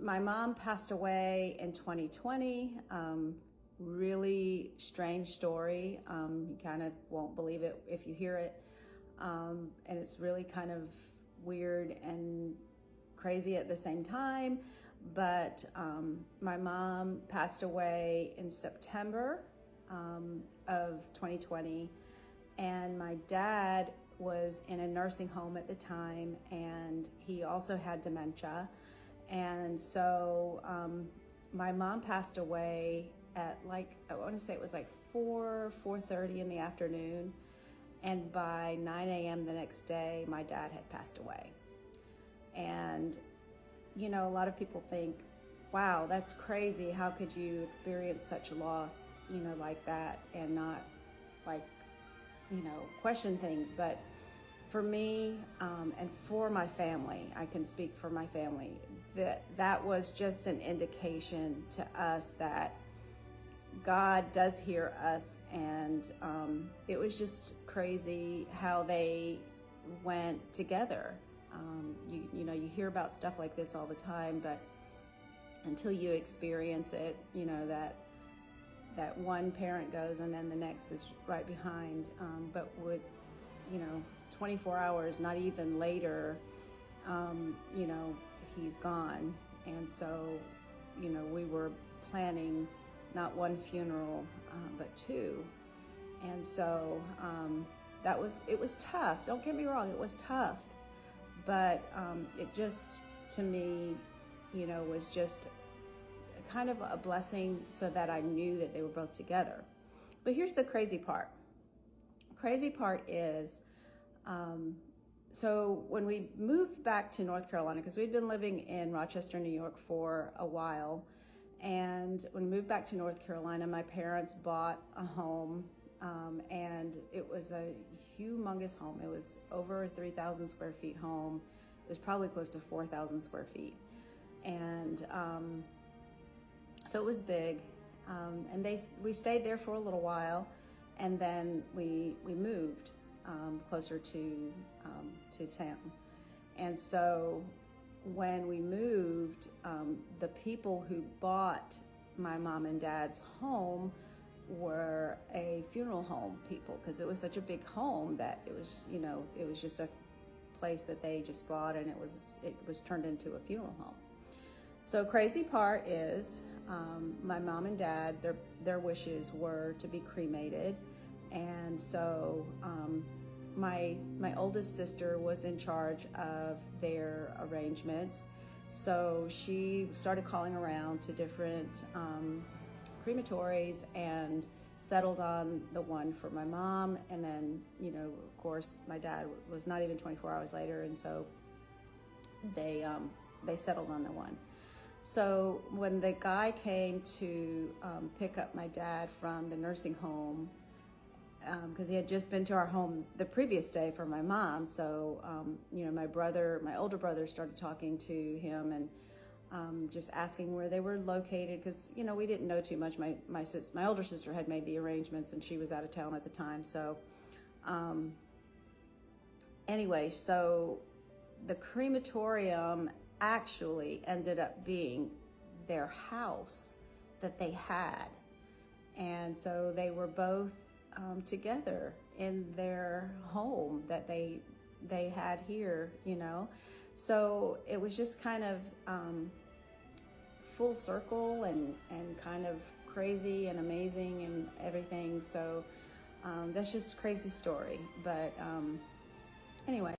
My mom passed away in 2020. Really strange story. You kind of won't believe it if you hear it. And it's really kind of weird and crazy at the same time. But my mom passed away in September of 2020. And my dad was in a nursing home at the time, and he also had dementia. And so my mom passed away at I want to say it was like 4:30 in the afternoon. And by 9 a.m. the next day, my dad had passed away. And, a lot of people think, wow, that's crazy. How could you experience such loss, like that and not like, question things. But for me, and for my family, I can speak for my family, that was just an indication to us that God does hear us. And it was just crazy how they went together. You hear about stuff like this all the time, but until you experience it, that one parent goes and then the next is right behind. But with, 24 hours, not even later, he's gone. And so, we were planning not one funeral, but two. And so it was tough. Don't get me wrong, it was tough. But it just, to me, was just kind of a blessing, so that I knew that they were both together. But here's the crazy part. Crazy part is, so when we moved back to North Carolina, because we'd been living in Rochester, New York for a while, and when we moved back to North Carolina, my parents bought a home, and it was a humongous home. It was over 3,000 square feet home. It was probably close to 4,000 square feet. And so it was big. And we stayed there for a little while, and then we moved closer to town. And so when we moved, the people who bought my mom and dad's home were a funeral home people, because it was such a big home that it was just a place that they just bought, and it was turned into a funeral home. So crazy part is, my mom and dad, their wishes were to be cremated. And so my oldest sister was in charge of their arrangements. So she started calling around to different crematories and settled on the one for my mom. And then, of course, my dad was not even 24 hours later. And so they settled on the one. So when the guy came to pick up my dad from the nursing home, because he had just been to our home the previous day for my mom. So, my older brother started talking to him and just asking where they were located, because, we didn't know too much. My older sister had made the arrangements, and she was out of town at the time. So anyway, so the crematorium actually ended up being their house that they had. And so they were both together in their home that they had here, So it was just kind of full circle and kind of crazy and amazing and everything. So that's just a crazy story. But anyway.